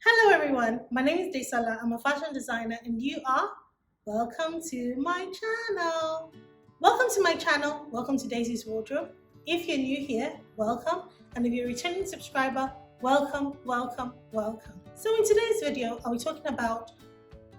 Hello everyone, my name is Desala. I'm a fashion designer and you are welcome to my channel. Welcome to my channel, welcome to Daisy's Wardrobe. If you're new here, welcome, and if you're a returning subscriber, welcome. So in today's video, I'll be talking about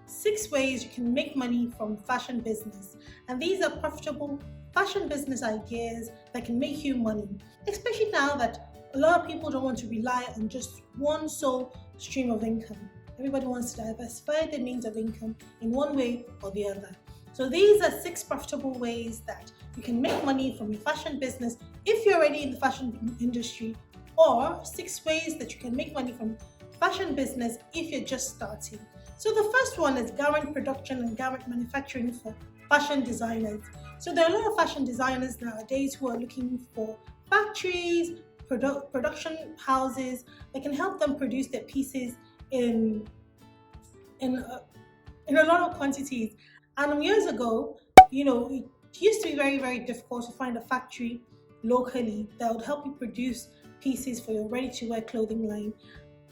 6 ways you can make money from fashion business, and these are profitable fashion business ideas that can make you money, especially now that a lot of people don't want to rely on just one sole stream of income. Everybody wants to diversify their means of income in one way or the other. So these are 6 profitable ways that you can make money from your fashion business if you're already in the fashion industry, or 6 ways that you can make money from fashion business if you're just starting. So the first one is garment production and garment manufacturing for fashion designers. So there are a lot of fashion designers nowadays who are looking for factories, production houses that can help them produce their pieces in in a, in a lot of quantities. And years ago, it used to be very difficult to find a factory locally that would help you produce pieces for your ready-to-wear clothing line.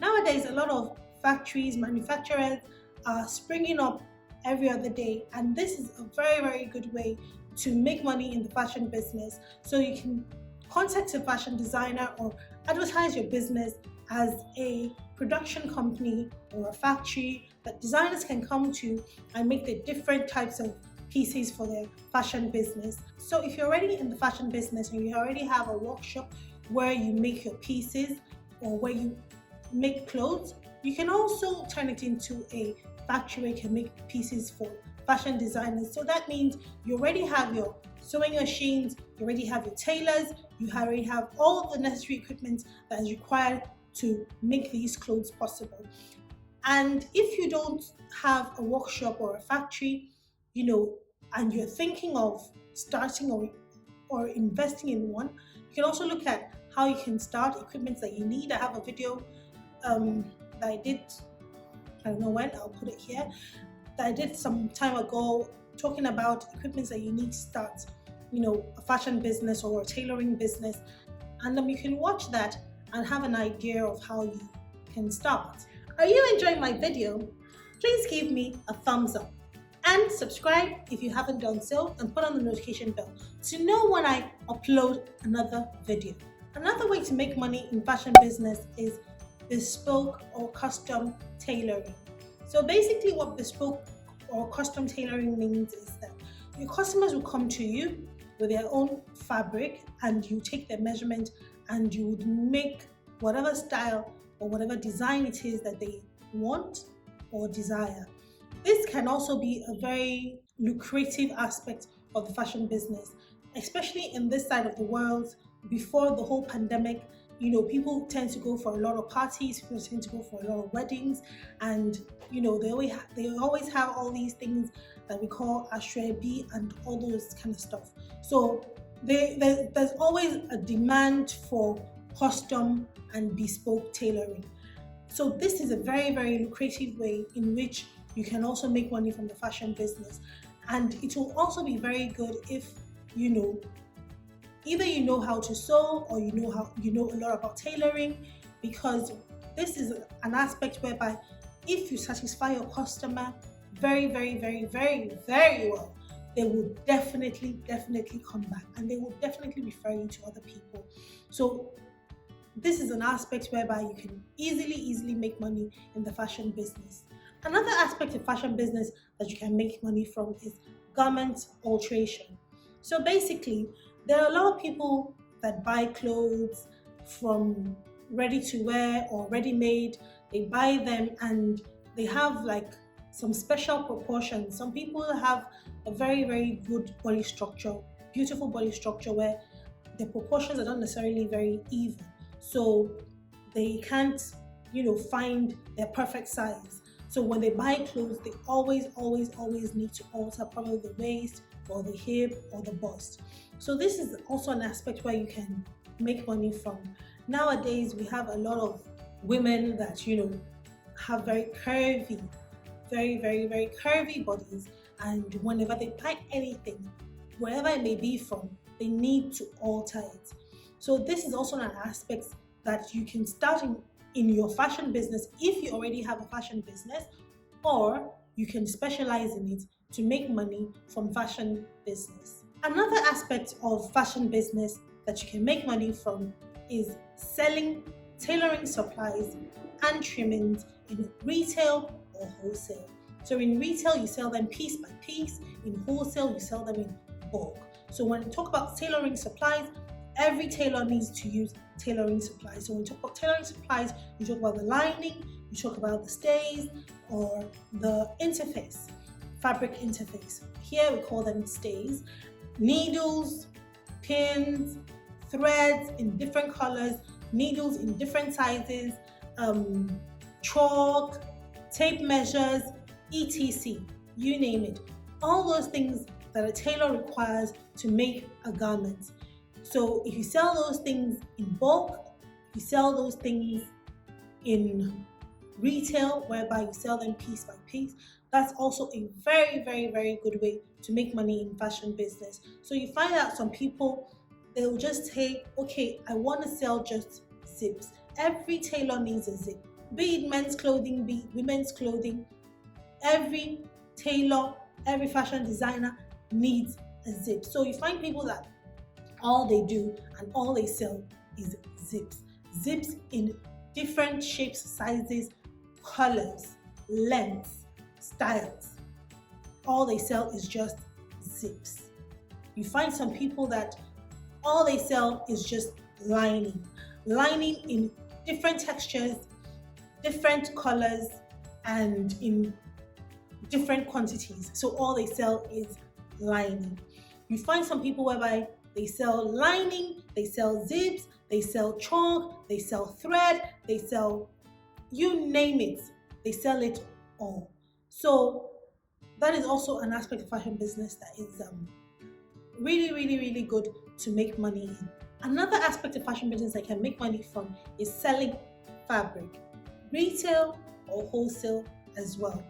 Nowadays, a lot of factories, manufacturers are springing up every other day, and this is a very good way to make money in the fashion business. So you can contact a fashion designer or advertise your business as a production company or a factory that designers can come to and make the different types of pieces for their fashion business. So if you're already in the fashion business and you already have a workshop where you make your pieces or where you make clothes, you can also turn it into a factory where you can make pieces for fashion designers. So that means you already have your sewing machines, you already have your tailors, you already have all the necessary equipment that is required to make these clothes possible. And if you don't have a workshop or a factory, and you're thinking of starting or investing in one, you can also look at how you can start, equipment that you need. I have a video that I did, I don't know when, I'll put it here, that I did some time ago talking about equipment that you need to start, a fashion business or a tailoring business. And you can watch that and have an idea of how you can start. Are you enjoying my video? Please give me a thumbs up and subscribe if you haven't done so, and put on the notification bell to know when I upload another video. Another way to make money in fashion business is bespoke or custom tailoring. So basically what bespoke or custom tailoring means is that your customers will come to you with their own fabric and you take their measurement and you would make whatever style or whatever design it is that they want or desire. This can also be a very lucrative aspect of the fashion business, especially in this side of the world. Before the whole pandemic, people tend to go for a lot of parties, people tend to go for a lot of weddings, and they always have all these things that we call ashrebi and all those kind of stuff. So there's always a demand for custom and bespoke tailoring. So this is a very lucrative way in which you can also make money from the fashion business, and it will also be very good if either you know how to sew or you know a lot about tailoring, because this is an aspect whereby if you satisfy your customer very well, they will definitely come back and they will definitely refer you to other people. So this is an aspect whereby you can easily make money in the fashion business. Another aspect of fashion business that you can make money from is garment alteration. So basically, there are a lot of people that buy clothes from ready to wear or ready made. They buy them and they have like some special proportions. Some people have a very good body structure, beautiful body structure, where the proportions are not necessarily very even. So they can't, find their perfect size. So when they buy clothes, they always need to alter probably the waist or the hip or the bust. So this is also an aspect where you can make money from. Nowadays, we have a lot of women that, have very curvy, very curvy bodies. And whenever they buy anything, wherever it may be from, they need to alter it. So this is also an aspect that you can start in your fashion business if you already have a fashion business, or you can specialize in it to make money from fashion business. Another aspect of fashion business that you can make money from is selling tailoring supplies and trimmings in retail or wholesale. So in retail, you sell them piece by piece. In wholesale, you sell them in bulk. So when we talk about tailoring supplies, every tailor needs to use tailoring supplies. So when you talk about tailoring supplies, you talk about the lining, you talk about the stays or the interface, fabric interface. Here we call them stays. Needles, pins, threads in different colors, needles in different sizes, chalk, tape measures, etc. You name it. All those things that a tailor requires to make a garment. So if you sell those things in bulk, you sell those things in retail, whereby you sell them piece by piece, that's also a very, very, very good way to make money in fashion business. So you find out some people, they'll just say, okay, I want to sell just zips. Every tailor needs a zip. Be it men's clothing, be it women's clothing, every tailor, every fashion designer needs a zip. So you find people that all they do and all they sell is zips. Zips in different shapes, sizes, colors, lengths, styles. All they sell is just zips. You find some people that all they sell is just lining. Lining in different textures, different colors, and in different quantities. So all they sell is lining. You find some people whereby they sell lining, they sell zips, they sell chalk, they sell thread, they sell, you name it, they sell it all. So that is also an aspect of fashion business that is really, really, really good to make money in. Another aspect of fashion business I can make money from is selling fabric, retail or wholesale as well.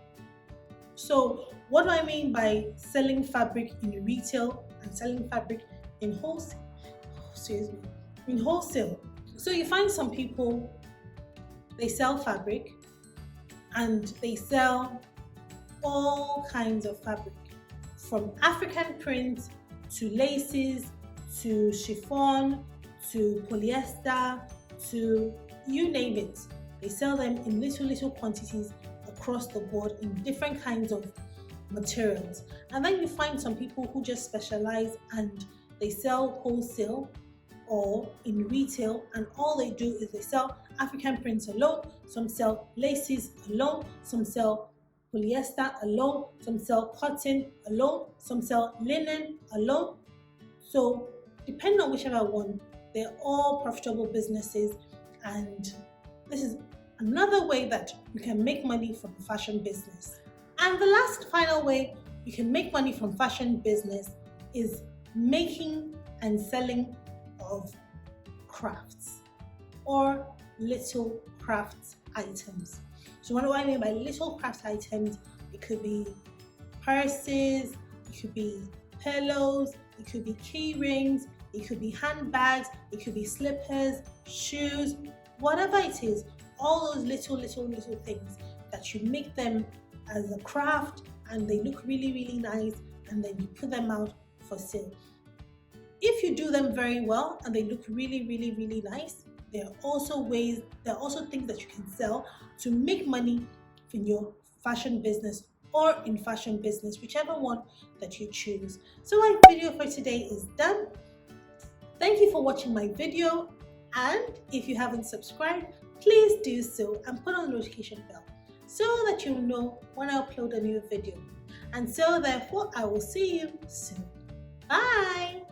So what do I mean by selling fabric in retail and selling fabric in wholesale? In wholesale. So you find some people, they sell fabric and they sell all kinds of fabric, from African prints to laces to chiffon to polyester to you name it. They sell them in little quantities across the board in different kinds of materials. And then you find some people who just specialize and they sell wholesale or in retail, and all they do is they sell African prints alone, some sell laces alone, some sell polyester alone, some sell cotton alone, some sell linen alone. So depending on whichever one, they're all profitable businesses, and this is another way that you can make money from fashion business. And the last final way you can make money from fashion business is making and selling of crafts or little craft items. So what do I mean by little craft items? It could be purses, it could be pillows, it could be key rings, it could be handbags, it could be slippers, shoes, whatever it is, all those little things that you make them as a craft and they look really, really nice, and then you put them out for sale. If you do them very well and they look really, really, really nice, there are also things that you can sell to make money in your fashion business or in fashion business, whichever one that you choose. So my video for today is done. Thank you for watching my video, and if you haven't subscribed, please do so and put on the notification bell so that you'll know when I upload a new video. And so therefore, I will see you soon. Bye!